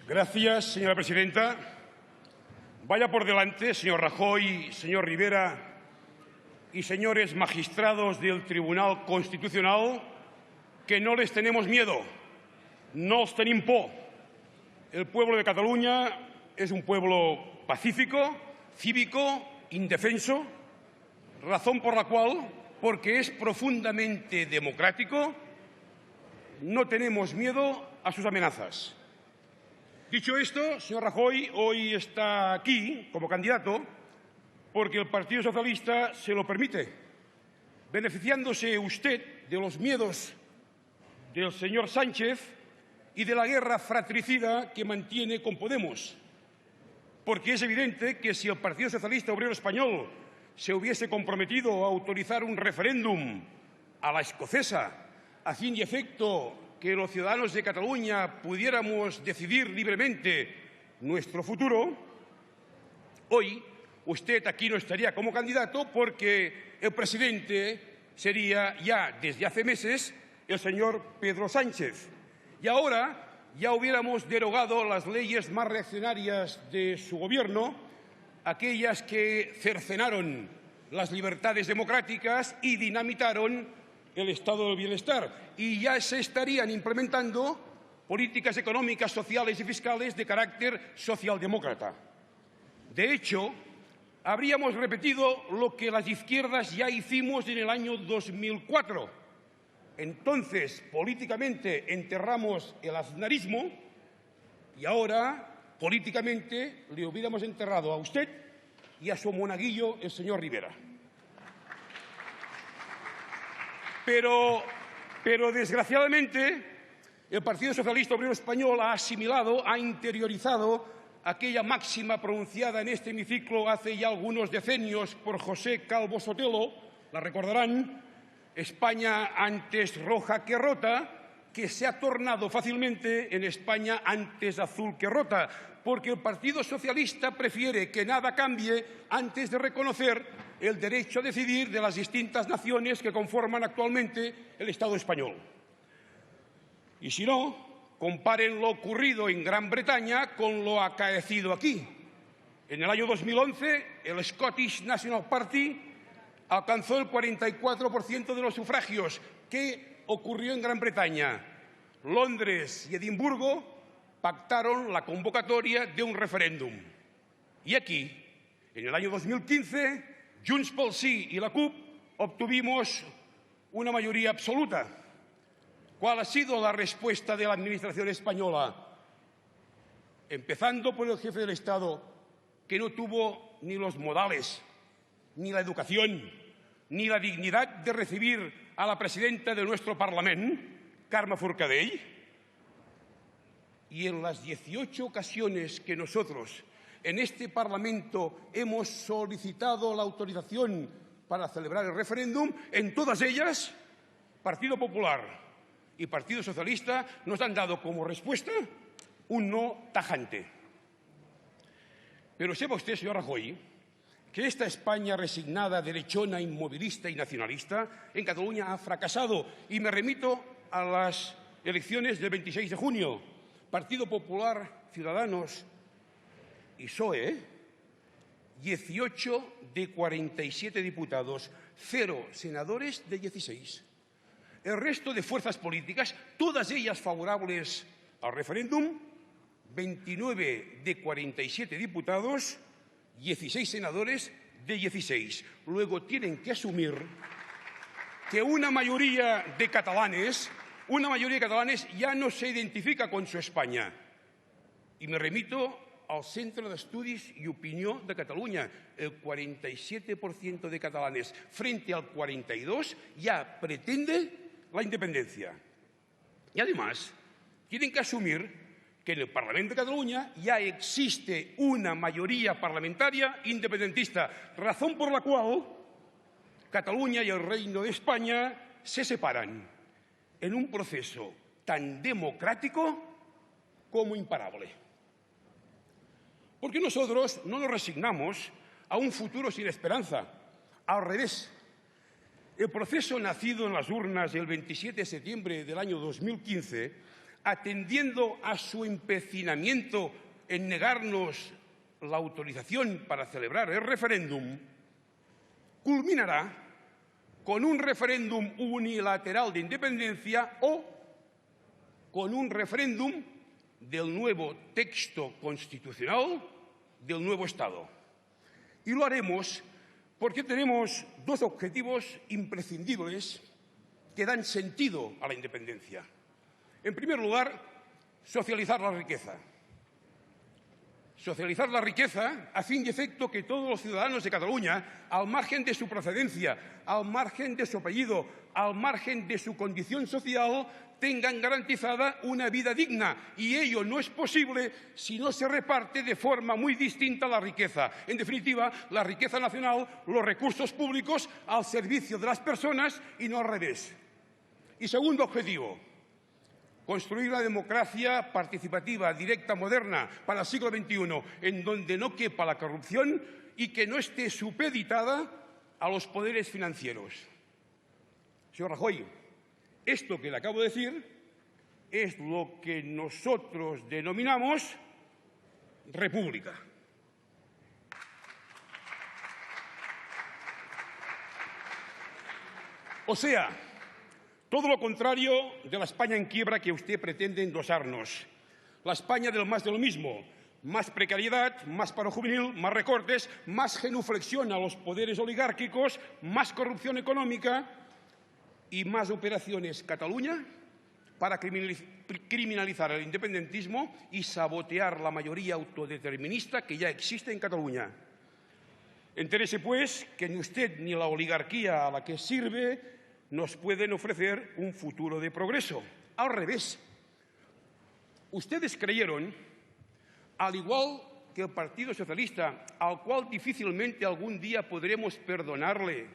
Gracias, señora presidenta. Vaya por delante, señor Rajoy, señor Rivera y señores magistrados del Tribunal Constitucional, que no les tenemos miedo, no os tenim por. El pueblo de Cataluña es un pueblo pacífico, cívico, indefenso, razón por la cual, porque es profundamente democrático, no tenemos miedo a sus amenazas. Dicho esto, señor Rajoy hoy está aquí como candidato porque el Partido Socialista se lo permite, beneficiándose usted de los miedos del señor Sánchez y de la guerra fratricida que mantiene con Podemos. Porque es evidente que si el Partido Socialista Obrero Español se hubiese comprometido a autorizar un referéndum a la escocesa, a fin y efecto que los ciudadanos de Cataluña pudiéramos decidir libremente nuestro futuro, hoy usted aquí no estaría como candidato porque el presidente sería ya desde hace meses el señor Pedro Sánchez. Y ahora ya hubiéramos derogado las leyes más reaccionarias de su gobierno, aquellas que cercenaron las libertades democráticas y dinamitaron el estado del bienestar, y ya se estarían implementando políticas económicas, sociales y fiscales de carácter socialdemócrata. De hecho, habríamos repetido lo que las izquierdas ya hicimos en el año 2004. Entonces, políticamente enterramos el aznarismo y ahora, políticamente, le hubiéramos enterrado a usted y a su monaguillo, el señor Rivera. Pero desgraciadamente, el Partido Socialista Obrero Español ha asimilado, ha interiorizado aquella máxima pronunciada en este hemiciclo hace ya algunos decenios por José Calvo Sotelo, la recordarán, España antes roja que rota, que se ha tornado fácilmente en España antes azul que rota, porque el Partido Socialista prefiere que nada cambie antes de reconocer el derecho a decidir de las distintas naciones que conforman actualmente el Estado español. Y si no, comparen lo ocurrido en Gran Bretaña con lo acaecido aquí. En el año 2011, el Scottish National Party alcanzó el 44% de los sufragios. ¿Qué ocurrió en Gran Bretaña? Londres y Edimburgo pactaron la convocatoria de un referéndum. Y aquí, en el año 2015, Junts pel Sí y la CUP obtuvimos una mayoría absoluta. ¿Cuál ha sido la respuesta de la Administración española? Empezando por el jefe del Estado, que no tuvo ni los modales, ni la educación, ni la dignidad de recibir a la presidenta de nuestro Parlamento, Carme Forcadell. Y en las 18 ocasiones que nosotros en este Parlamento hemos solicitado la autorización para celebrar el referéndum, en todas ellas, Partido Popular y Partido Socialista nos han dado como respuesta un no tajante. Pero sepa usted, señor Rajoy, que esta España resignada, derechona, inmovilista y nacionalista en Cataluña ha fracasado. Y me remito a las elecciones del 26 de junio. Partido Popular, Ciudadanos y PSOE, 18 de 47 diputados, 0 senadores de 16. El resto de fuerzas políticas, todas ellas favorables al referéndum, 29 de 47 diputados, 16 senadores de 16. Luego tienen que asumir que una mayoría de catalanes ya no se identifica con su España. Y me remito al Centre d'Estudis i Opinió de Catalunya. El 47% de catalanes frente al 42% ya pretende la independencia. Y además, tienen que asumir que en el Parlamento de Cataluña ya existe una mayoría parlamentaria independentista, razón por la cual Cataluña y el Reino de España se separan en un proceso tan democrático como imparable. Porque nosotros no nos resignamos a un futuro sin esperanza. Al revés, el proceso nacido en las urnas el 27 de septiembre del año 2015 atendiendo a su empecinamiento en negarnos la autorización para celebrar el referéndum, culminará con un referéndum unilateral de independencia o con un referéndum del nuevo texto constitucional del nuevo Estado. Y lo haremos porque tenemos dos objetivos imprescindibles que dan sentido a la independencia. En primer lugar, socializar la riqueza. Socializar la riqueza a fin y efecto que todos los ciudadanos de Cataluña, al margen de su procedencia, al margen de su apellido, al margen de su condición social, tengan garantizada una vida digna. Y ello no es posible si no se reparte de forma muy distinta la riqueza. En definitiva, la riqueza nacional, los recursos públicos al servicio de las personas y no al revés. Y segundo objetivo, construir la democracia participativa, directa, moderna para el siglo XXI, en donde no quepa la corrupción y que no esté supeditada a los poderes financieros. Señor Rajoy, esto que le acabo de decir es lo que nosotros denominamos república. O sea, todo lo contrario de la España en quiebra que usted pretende endosarnos. La España del más de lo mismo. Más precariedad, más paro juvenil, más recortes, más genuflexión a los poderes oligárquicos, más corrupción económica y más operaciones Cataluña para criminalizar el independentismo y sabotear la mayoría autodeterminista que ya existe en Cataluña. Entérese, pues, que ni usted ni la oligarquía a la que sirve nos pueden ofrecer un futuro de progreso. Al revés, ustedes creyeron, al igual que el Partido Socialista, al cual difícilmente algún día podremos perdonarle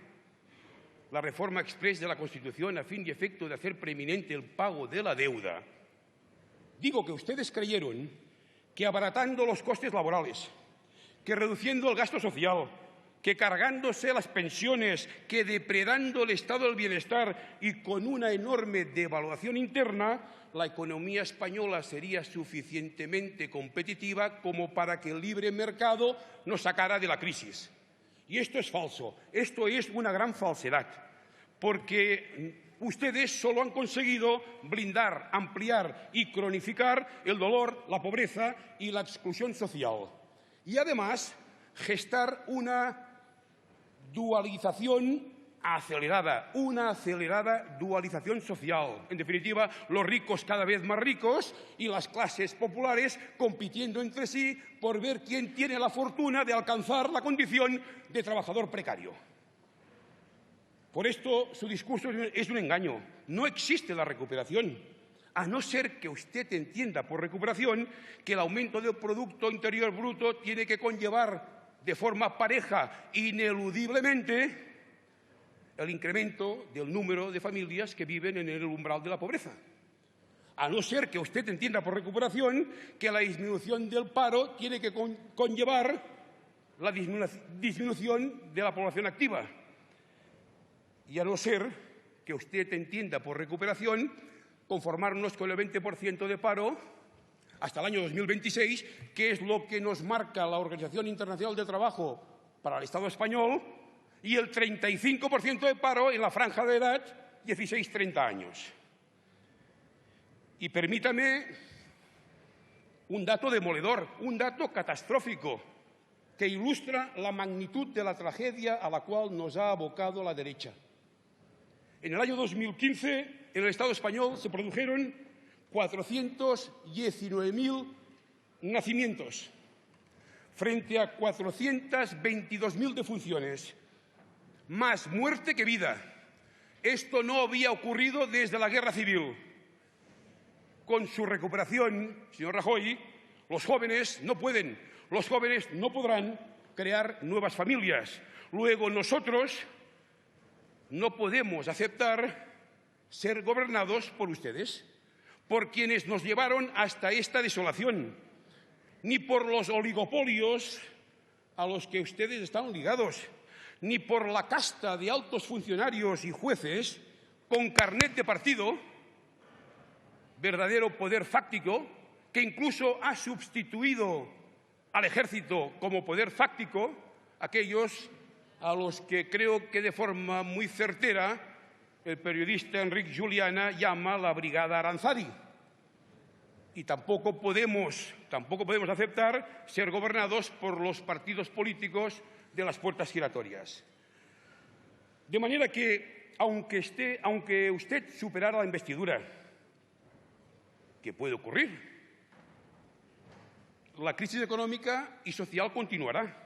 la reforma exprés de la Constitución a fin y efecto de hacer preeminente el pago de la deuda. Digo que ustedes creyeron que abaratando los costes laborales, que reduciendo el gasto social, que cargándose las pensiones, que depredando el estado del bienestar y con una enorme devaluación interna, la economía española sería suficientemente competitiva como para que el libre mercado nos sacara de la crisis. Y esto es falso, esto es una gran falsedad, porque ustedes solo han conseguido blindar, ampliar y cronificar el dolor, la pobreza y la exclusión social. Y además, gestar una dualización acelerada, una acelerada dualización social. En definitiva, los ricos cada vez más ricos y las clases populares compitiendo entre sí por ver quién tiene la fortuna de alcanzar la condición de trabajador precario. Por esto, su discurso es un engaño. No existe la recuperación, a no ser que usted entienda por recuperación que el aumento del Producto Interior Bruto tiene que conllevar de forma pareja, ineludiblemente, el incremento del número de familias que viven en el umbral de la pobreza. A no ser que usted entienda por recuperación que la disminución del paro tiene que conllevar la disminución de la población activa. Y a no ser que usted entienda por recuperación conformarnos con el 20% de paro hasta el año 2026, que es lo que nos marca la Organización Internacional del Trabajo para el Estado español, y el 35% de paro en la franja de edad 16-30 años. Y permítame un dato demoledor, un dato catastrófico, que ilustra la magnitud de la tragedia a la cual nos ha abocado la derecha. En el año 2015, en el Estado español se produjeron 419.000 nacimientos frente a 422.000 defunciones. Más muerte que vida. Esto no había ocurrido desde la Guerra Civil. Con su recuperación, señor Rajoy, los jóvenes no pueden, los jóvenes no podrán crear nuevas familias. Luego nosotros no podemos aceptar ser gobernados por ustedes, por quienes nos llevaron hasta esta desolación, ni por los oligopolios a los que ustedes están ligados, ni por la casta de altos funcionarios y jueces con carnet de partido verdadero poder fáctico, que incluso ha sustituido al ejército como poder fáctico, aquellos a los que creo que de forma muy certera el periodista Enric Juliana llama la Brigada Aranzadi. Y tampoco podemos aceptar ser gobernados por los partidos políticos de las puertas giratorias. De manera que, aunque usted superara la investidura, que puede ocurrir, la crisis económica y social continuará,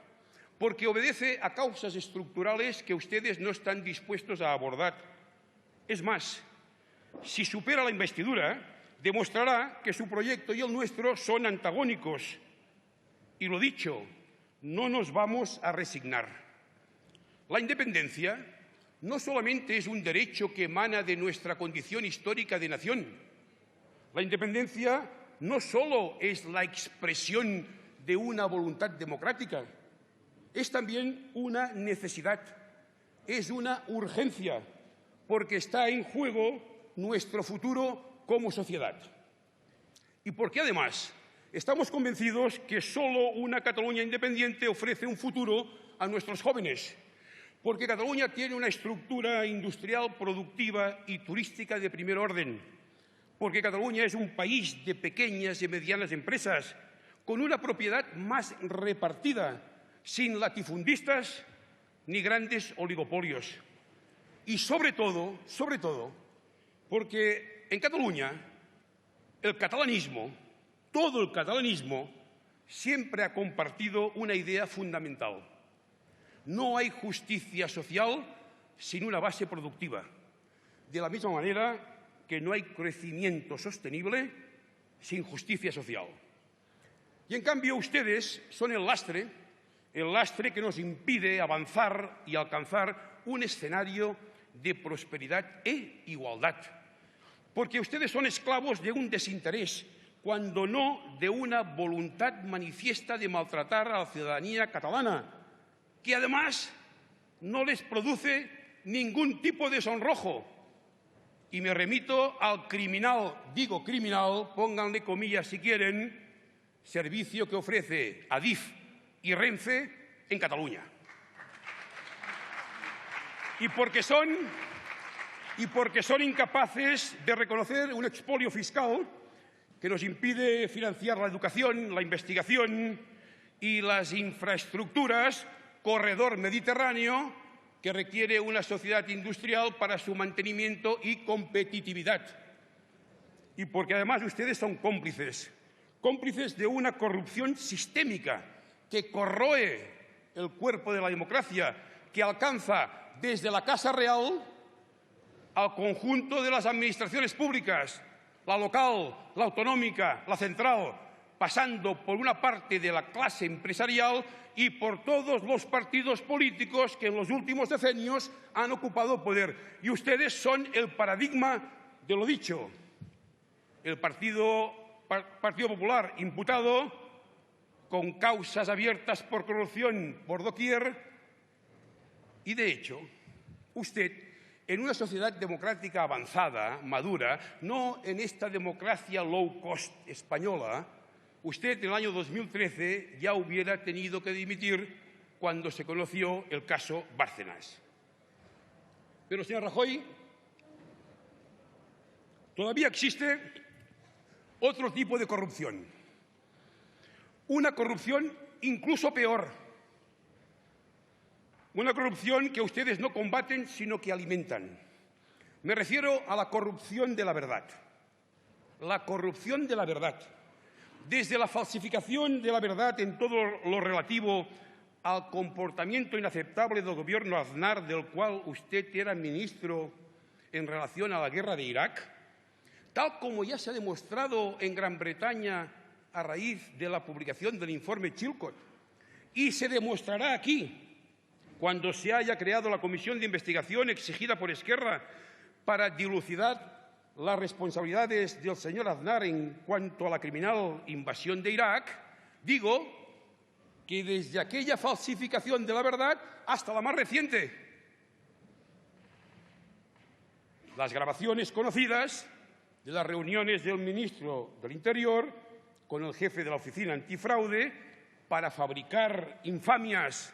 porque obedece a causas estructurales que ustedes no están dispuestos a abordar. Es más, si supera la investidura, demostrará que su proyecto y el nuestro son antagónicos. Y lo dicho, no nos vamos a resignar. La independencia no solamente es un derecho que emana de nuestra condición histórica de nación. La independencia no solo es la expresión de una voluntad democrática, es también una necesidad, es una urgencia, porque está en juego nuestro futuro como sociedad. Y porque además estamos convencidos que solo una Cataluña independiente ofrece un futuro a nuestros jóvenes, porque Cataluña tiene una estructura industrial, productiva y turística de primer orden, porque Cataluña es un país de pequeñas y medianas empresas, con una propiedad más repartida, sin latifundistas ni grandes oligopolios. Y sobre todo, porque en Cataluña el catalanismo, todo el catalanismo, siempre ha compartido una idea fundamental. No hay justicia social sin una base productiva. De la misma manera que no hay crecimiento sostenible sin justicia social. Y en cambio ustedes son el lastre que nos impide avanzar y alcanzar un escenario de prosperidad e igualdad. Porque ustedes son esclavos de un desinterés, cuando no de una voluntad manifiesta de maltratar a la ciudadanía catalana, que además no les produce ningún tipo de sonrojo. Y me remito al criminal, digo criminal, pónganle comillas si quieren, servicio que ofrece Adif y Renfe en Cataluña. Y porque son incapaces de reconocer un expolio fiscal que nos impide financiar la educación, la investigación y las infraestructuras corredor mediterráneo que requiere una sociedad industrial para su mantenimiento y competitividad. Y porque además ustedes son cómplices de una corrupción sistémica que corroe el cuerpo de la democracia, que alcanza desde la Casa Real al conjunto de las administraciones públicas, la local, la autonómica, la central, pasando por una parte de la clase empresarial y por todos los partidos políticos que en los últimos decenios han ocupado poder. Y ustedes son el paradigma de lo dicho. El Partido Popular imputado, con causas abiertas por corrupción por doquier. Y de hecho, usted, en una sociedad democrática avanzada, madura, no en esta democracia low cost española, usted en el año 2013 ya hubiera tenido que dimitir cuando se conoció el caso Bárcenas. Pero, señor Rajoy, todavía existe otro tipo de corrupción. Una corrupción incluso peor. Una corrupción que ustedes no combaten, sino que alimentan. Me refiero a la corrupción de la verdad. La corrupción de la verdad. Desde la falsificación de la verdad en todo lo relativo al comportamiento inaceptable del gobierno Aznar, del cual usted era ministro en relación a la guerra de Irak, tal como ya se ha demostrado en Gran Bretaña a raíz de la publicación del informe Chilcot, y se demostrará aquí cuando se haya creado la comisión de investigación exigida por Esquerra para dilucidar las responsabilidades del señor Aznar en cuanto a la criminal invasión de Irak, digo que desde aquella falsificación de la verdad hasta la más reciente, las grabaciones conocidas de las reuniones del ministro del Interior con el jefe de la Oficina Antifraude para fabricar infamias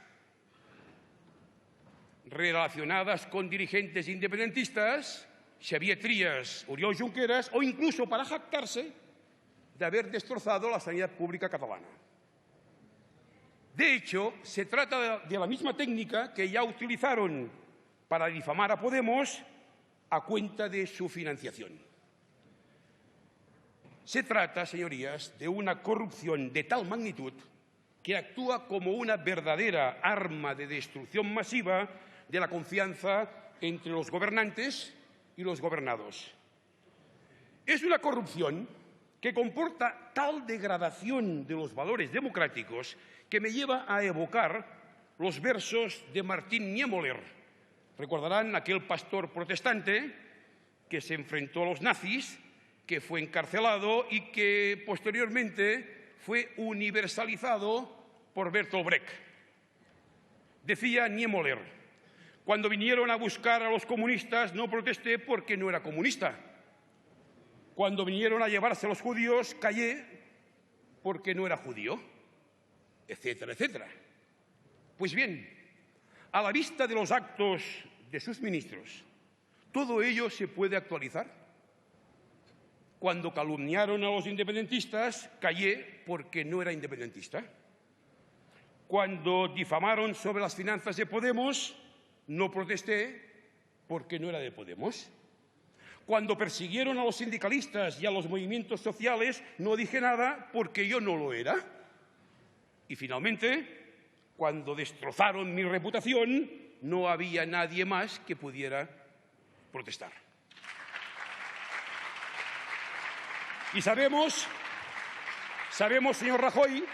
relacionadas con dirigentes independentistas, Xavier Trias, Oriol Junqueras, o incluso para jactarse de haber destrozado la sanidad pública catalana. De hecho, se trata de la misma técnica que ya utilizaron para difamar a Podemos a cuenta de su financiación. Se trata, señorías, de una corrupción de tal magnitud que actúa como una verdadera arma de destrucción masiva de la confianza entre los gobernantes y los gobernados. Es una corrupción que comporta tal degradación de los valores democráticos que me lleva a evocar los versos de Martín Niemöller. Recordarán aquel pastor protestante que se enfrentó a los nazis, que fue encarcelado y que posteriormente fue universalizado por Bertolt Brecht. Decía Niemöller: cuando vinieron a buscar a los comunistas no protesté porque no era comunista. Cuando vinieron a llevarse a los judíos callé porque no era judío, etcétera, etcétera. Pues bien, a la vista de los actos de sus ministros, todo ello se puede actualizar. Cuando calumniaron a los independentistas, callé porque no era independentista. Cuando difamaron sobre las finanzas de Podemos, no protesté porque no era de Podemos. Cuando persiguieron a los sindicalistas y a los movimientos sociales, no dije nada porque yo no lo era. Y finalmente, cuando destrozaron mi reputación, no había nadie más que pudiera protestar. Y sabemos, señor Rajoy,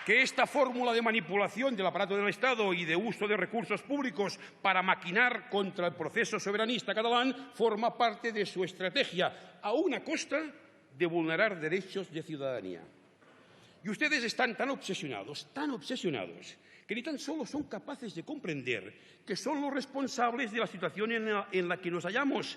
que esta fórmula de manipulación del aparato del Estado y de uso de recursos públicos para maquinar contra el proceso soberanista catalán forma parte de su estrategia, aun a costa de vulnerar derechos de ciudadanía. Y ustedes están tan obsesionados, que ni tan solo son capaces de comprender que son los responsables de la situación en la que nos hallamos.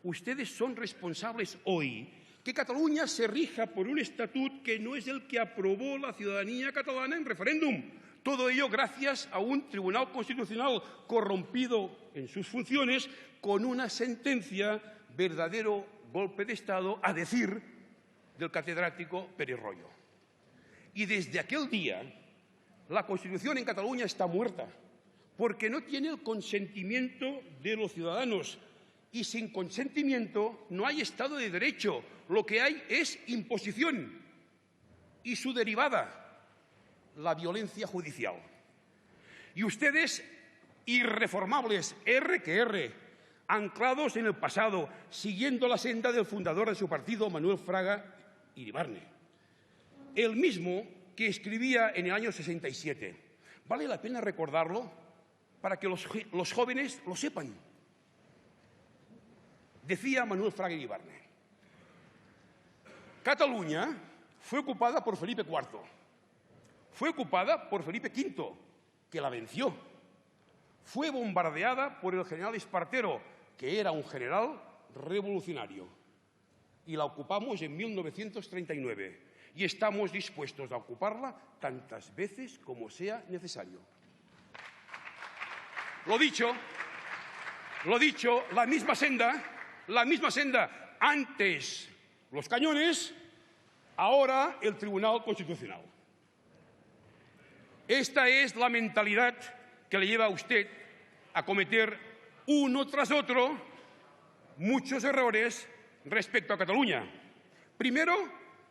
Ustedes son responsables hoy que Cataluña se rija por un estatut que no es el que aprobó la ciudadanía catalana en referéndum. Todo ello gracias a un Tribunal Constitucional corrompido en sus funciones con una sentencia verdadero golpe de Estado, a decir del catedrático Pérez Royo. Y desde aquel día, la Constitución en Cataluña está muerta, porque no tiene el consentimiento de los ciudadanos. Y sin consentimiento no hay Estado de Derecho. Lo que hay es imposición y su derivada, la violencia judicial. Y ustedes, irreformables, anclados en el pasado, siguiendo la senda del fundador de su partido, Manuel Fraga Iribarne, el mismo que escribía en el año 67. Vale la pena recordarlo para que los jóvenes lo sepan. Decía Manuel Fraga Iribarne: Cataluña fue ocupada por Felipe IV, fue ocupada por Felipe V, que la venció, fue bombardeada por el general Espartero, que era un general revolucionario, y la ocupamos en 1939, y estamos dispuestos a ocuparla tantas veces como sea necesario. Lo dicho, la misma senda, antes los cañones, ahora el Tribunal Constitucional. Esta es la mentalidad que le lleva a usted a cometer uno tras otro muchos errores respecto a Cataluña. Primero,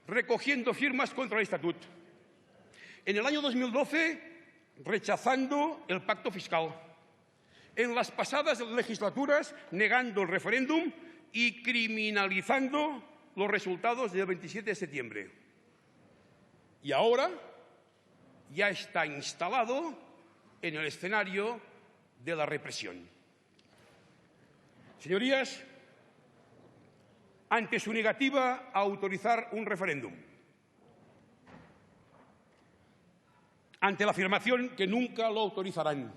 recogiendo firmas contra el Estatut. En el año 2012, rechazando el pacto fiscal. En las pasadas legislaturas, negando el referéndum y criminalizando los resultados del 27 de septiembre. Y ahora ya está instalado en el escenario de la represión. Señorías, ante su negativa a autorizar un referéndum, ante la afirmación que nunca lo autorizarán,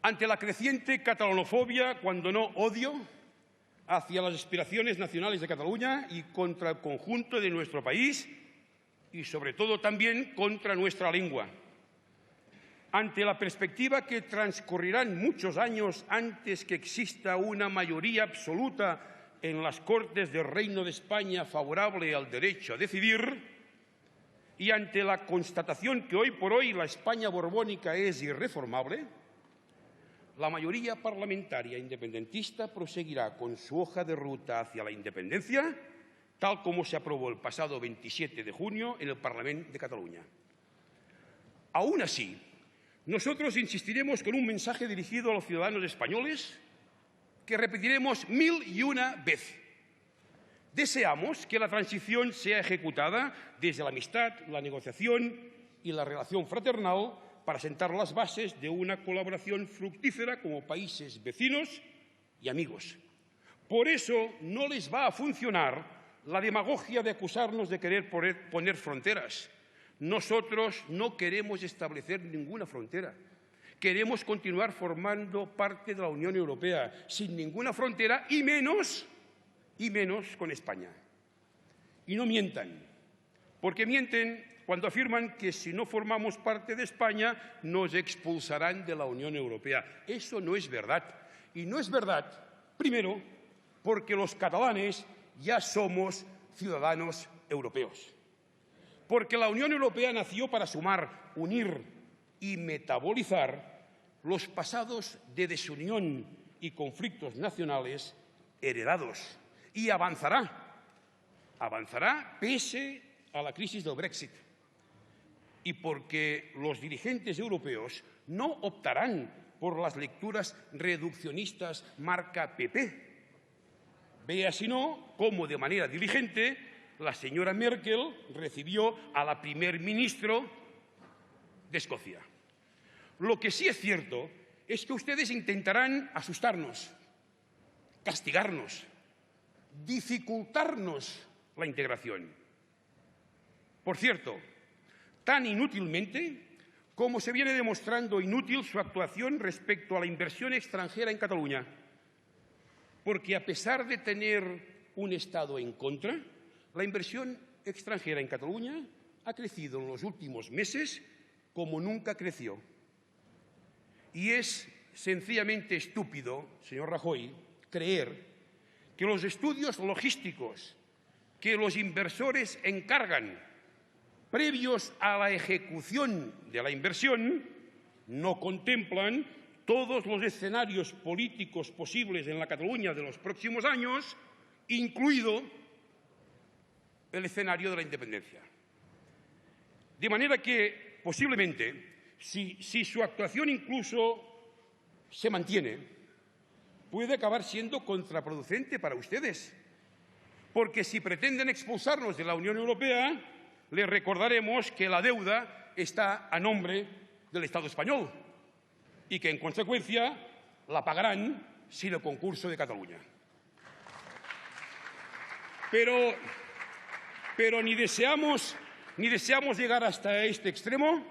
Ante la creciente catalanofobia, cuando no odio, hacia las aspiraciones nacionales de Cataluña y contra el conjunto de nuestro país y, sobre todo, también contra nuestra lengua. Ante la perspectiva que transcurrirán muchos años antes que exista una mayoría absoluta en las Cortes del Reino de España favorable al derecho a decidir, y ante la constatación que hoy por hoy la España borbónica es irreformable, la mayoría parlamentaria independentista proseguirá con su hoja de ruta hacia la independencia, tal como se aprobó el pasado 27 de junio en el Parlamento de Cataluña. Aún así, nosotros insistiremos con un mensaje dirigido a los ciudadanos españoles que repetiremos 1001 veces. Deseamos que la transición sea ejecutada desde la amistad, la negociación y la relación fraternal para sentar las bases de una colaboración fructífera como países vecinos y amigos. Por eso no les va a funcionar la demagogia de acusarnos de querer poner fronteras. Nosotros no queremos establecer ninguna frontera. Queremos continuar formando parte de la Unión Europea sin ninguna frontera y menos con España. Y no mientan, porque mienten cuando afirman que si no formamos parte de España nos expulsarán de la Unión Europea. Eso no es verdad. Y no es verdad, primero, porque los catalanes ya somos ciudadanos europeos. Porque la Unión Europea nació para sumar, unir y metabolizar los pasados de desunión y conflictos nacionales heredados. Y avanzará pese a la crisis del Brexit. Y porque los dirigentes europeos no optarán por las lecturas reduccionistas marca PP. Vea, si no, cómo de manera diligente la señora Merkel recibió a la primer ministro de Escocia. Lo que sí es cierto es que ustedes intentarán asustarnos, castigarnos, dificultarnos la integración. Por cierto, tan inútilmente como se viene demostrando inútil su actuación respecto a la inversión extranjera en Cataluña, porque a pesar de tener un Estado en contra, la inversión extranjera en Cataluña ha crecido en los últimos meses como nunca creció. Y es sencillamente estúpido, señor Rajoy, creer que los estudios logísticos que los inversores encargan previos a la ejecución de la inversión no contemplan todos los escenarios políticos posibles en la Cataluña de los próximos años, incluido el escenario de la independencia. De manera que, posiblemente, si su actuación incluso se mantiene, puede acabar siendo contraproducente para ustedes. Porque si pretenden expulsarnos de la Unión Europea, les recordaremos que la deuda está a nombre del Estado español y que, en consecuencia, la pagarán sin el concurso de Cataluña. Pero ni deseamos llegar hasta este extremo,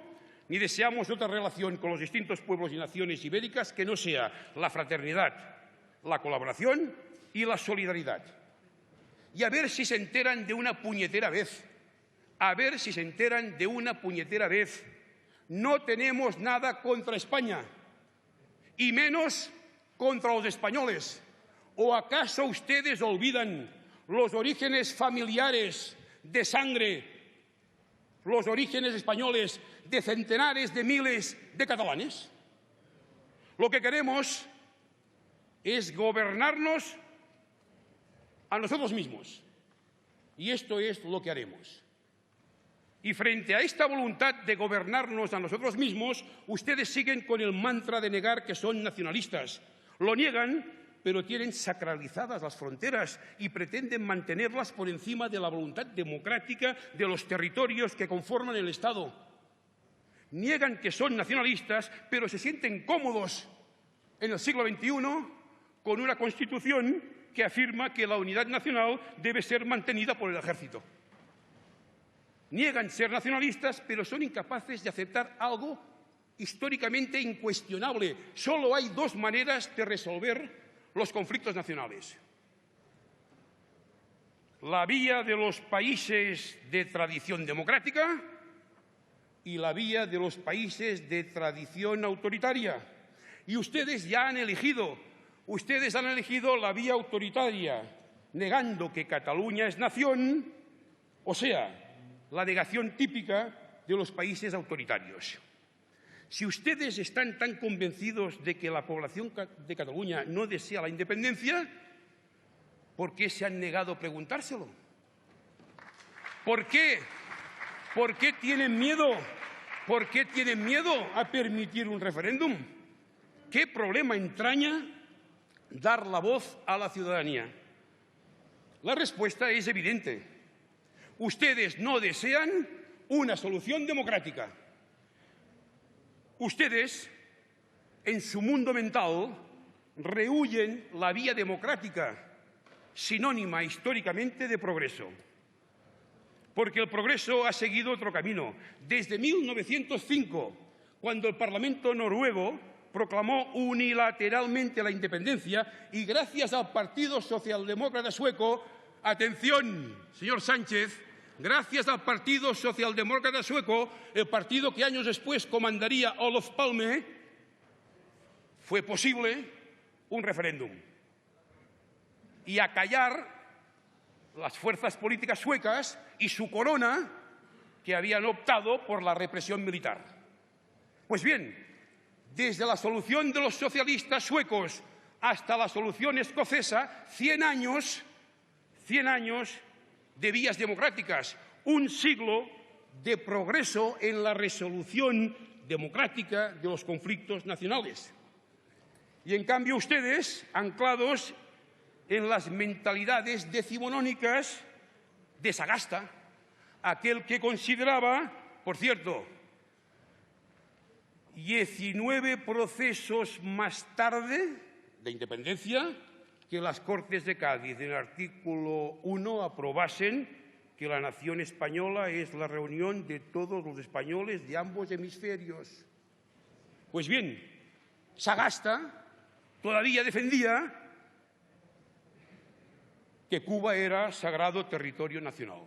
ni deseamos otra relación con los distintos pueblos y naciones ibéricas que no sea la fraternidad, la colaboración y la solidaridad. Y a ver si se enteran de una puñetera vez. A ver si se enteran de una puñetera vez. No tenemos nada contra España, y menos contra los españoles. ¿O acaso ustedes olvidan los orígenes familiares de sangre, los orígenes españoles de centenares de miles de catalanes? Lo que queremos es gobernarnos a nosotros mismos. Y esto es lo que haremos. Y frente a esta voluntad de gobernarnos a nosotros mismos, ustedes siguen con el mantra de negar que son nacionalistas. Lo niegan, pero tienen sacralizadas las fronteras y pretenden mantenerlas por encima de la voluntad democrática de los territorios que conforman el Estado. Niegan que son nacionalistas, pero se sienten cómodos en el siglo XXI con una Constitución que afirma que la unidad nacional debe ser mantenida por el ejército. Niegan ser nacionalistas, pero son incapaces de aceptar algo históricamente incuestionable. Solo hay dos maneras de resolver los conflictos nacionales: la vía de los países de tradición democrática y la vía de los países de tradición autoritaria. Y ustedes ya han elegido la vía autoritaria, negando que Cataluña es nación, o sea, la negación típica de los países autoritarios. Si ustedes están tan convencidos de que la población de Cataluña no desea la independencia, ¿por qué se han negado a preguntárselo? ¿Por qué tienen miedo? ¿Por qué tienen miedo a permitir un referéndum? ¿Qué problema entraña dar la voz a la ciudadanía? La respuesta es evidente. Ustedes no desean una solución democrática. Ustedes, en su mundo mental, rehuyen la vía democrática, sinónima históricamente de progreso. Porque el progreso ha seguido otro camino. Desde 1905, cuando el Parlamento noruego proclamó unilateralmente la independencia y gracias al Partido Socialdemócrata Sueco, atención, señor Sánchez, gracias al Partido Socialdemócrata Sueco, el partido que años después comandaría Olof Palme, fue posible un referéndum y acallar las fuerzas políticas suecas y su corona, que habían optado por la represión militar. Pues bien, desde la solución de los socialistas suecos hasta la solución escocesa, 100 años de vías democráticas, un siglo de progreso en la resolución democrática de los conflictos nacionales. Y en cambio ustedes, anclados en las mentalidades decimonónicas de Sagasta, aquel que consideraba, por cierto, 19 procesos más tarde de independencia, que las Cortes de Cádiz, en el artículo 1, aprobasen que la nación española es la reunión de todos los españoles de ambos hemisferios. Pues bien, Sagasta todavía defendía que Cuba era sagrado territorio nacional.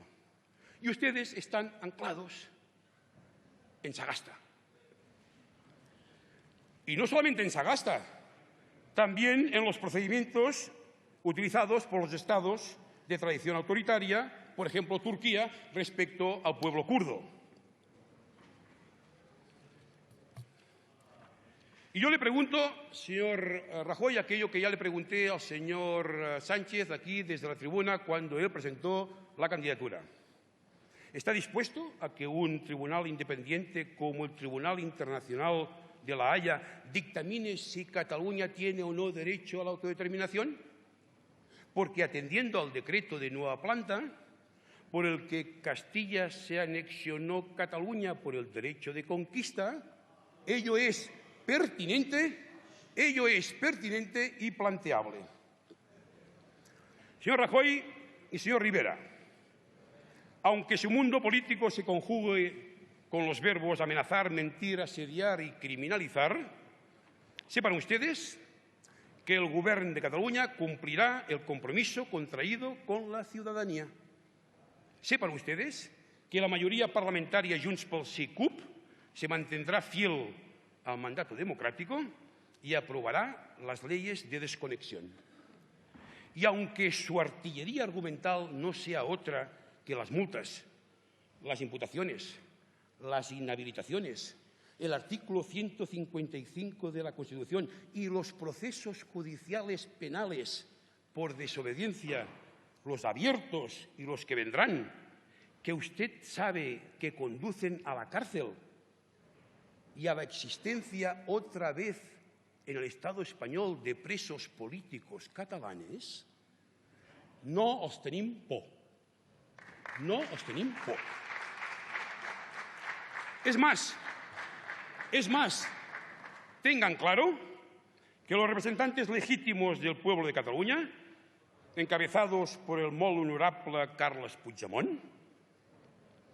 Y ustedes están anclados en Sagasta. Y no solamente en Sagasta, también en los procedimientos utilizados por los estados de tradición autoritaria, por ejemplo, Turquía, respecto al pueblo kurdo. Y yo le pregunto, señor Rajoy, aquello que ya le pregunté al señor Sánchez aquí desde la tribuna cuando él presentó la candidatura. ¿Está dispuesto a que un tribunal independiente como el Tribunal Internacional de La Haya dictamine si Cataluña tiene o no derecho a la autodeterminación? Porque atendiendo al decreto de Nueva Planta, por el que Castilla se anexionó Cataluña por el derecho de conquista, ello es pertinente y planteable. Señor Rajoy y señor Rivera, aunque su mundo político se conjugue con los verbos amenazar, mentir, asediar y criminalizar, sepan ustedes que el Gobierno de Cataluña cumplirá el compromiso contraído con la ciudadanía. Sepan ustedes que la mayoría parlamentaria Junts pel Sí-CUP se mantendrá fiel al mandato democrático y aprobará las leyes de desconexión. Y aunque su artillería argumental no sea otra que las multas, las imputaciones, las inhabilitaciones, el artículo 155 de la Constitución y los procesos judiciales penales por desobediencia, los abiertos y los que vendrán, que usted sabe que conducen a la cárcel y a la existencia otra vez en el Estado español de presos políticos catalanes, no os tenim por. No os tenim por. Es más, tengan claro que los representantes legítimos del pueblo de Cataluña, encabezados por el molt honorable Carles Puigdemont,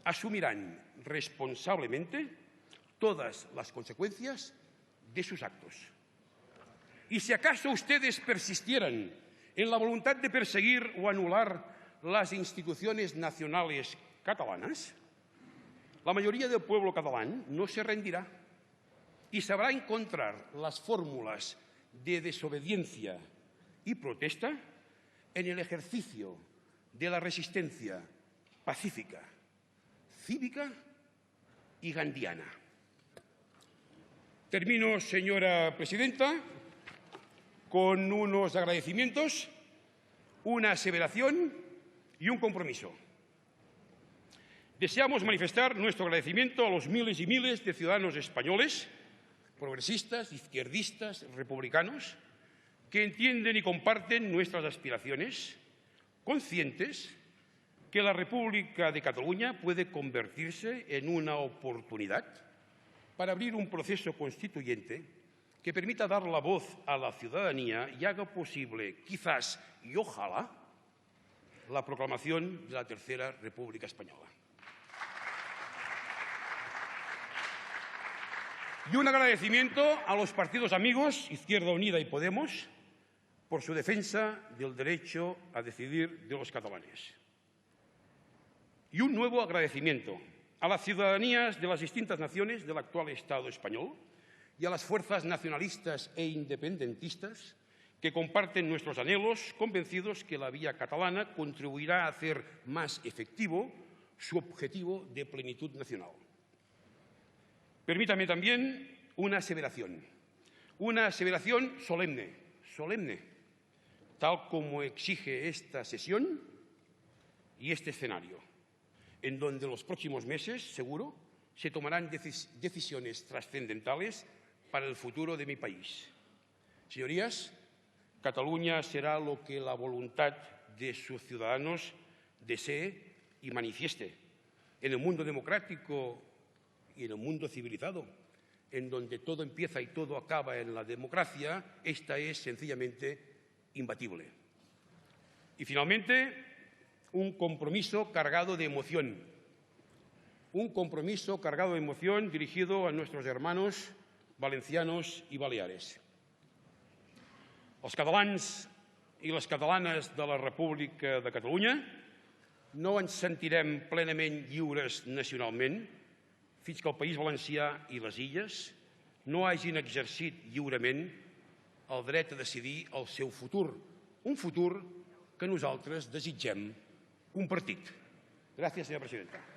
asumirán responsablemente todas las consecuencias de sus actos. Y si acaso ustedes persistieran en la voluntad de perseguir o anular las instituciones nacionales catalanas, la mayoría del pueblo catalán no se rendirá y sabrá encontrar las fórmulas de desobediencia y protesta en el ejercicio de la resistencia pacífica, cívica y gandiana. Termino, señora presidenta, con unos agradecimientos, una aseveración y un compromiso. Deseamos manifestar nuestro agradecimiento a los miles y miles de ciudadanos españoles, progresistas, izquierdistas, republicanos, que entienden y comparten nuestras aspiraciones, conscientes que la República de Cataluña puede convertirse en una oportunidad para abrir un proceso constituyente que permita dar la voz a la ciudadanía y haga posible, quizás y ojalá, la proclamación de la Tercera República Española. Y un agradecimiento a los partidos amigos, Izquierda Unida y Podemos, por su defensa del derecho a decidir de los catalanes. Y un nuevo agradecimiento a las ciudadanías de las distintas naciones del actual Estado español y a las fuerzas nacionalistas e independentistas que comparten nuestros anhelos, convencidos que la vía catalana contribuirá a hacer más efectivo su objetivo de plenitud nacional. Permítame también una aseveración solemne, tal como exige esta sesión y este escenario, en donde en los próximos meses, seguro, se tomarán decisiones trascendentales para el futuro de mi país. Señorías, Cataluña será lo que la voluntad de sus ciudadanos desee y manifieste en el mundo democrático y en el mundo civilizado, en donde todo empieza y todo acaba en la democracia. Esta es sencillamente imbatible. Y finalmente, un compromiso cargado de emoción. Un compromiso cargado de emoción dirigido a nuestros hermanos valencianos i baleares. Els catalans i les catalanes de la República de Catalunya no ens sentirem plenament lliures nacionalment fins que el País Valencià i les Illes no hagin exercit lliurement el dret a decidir el seu futur, un futur que nosaltres desitgem compartit. Gràcies, senyora presidenta.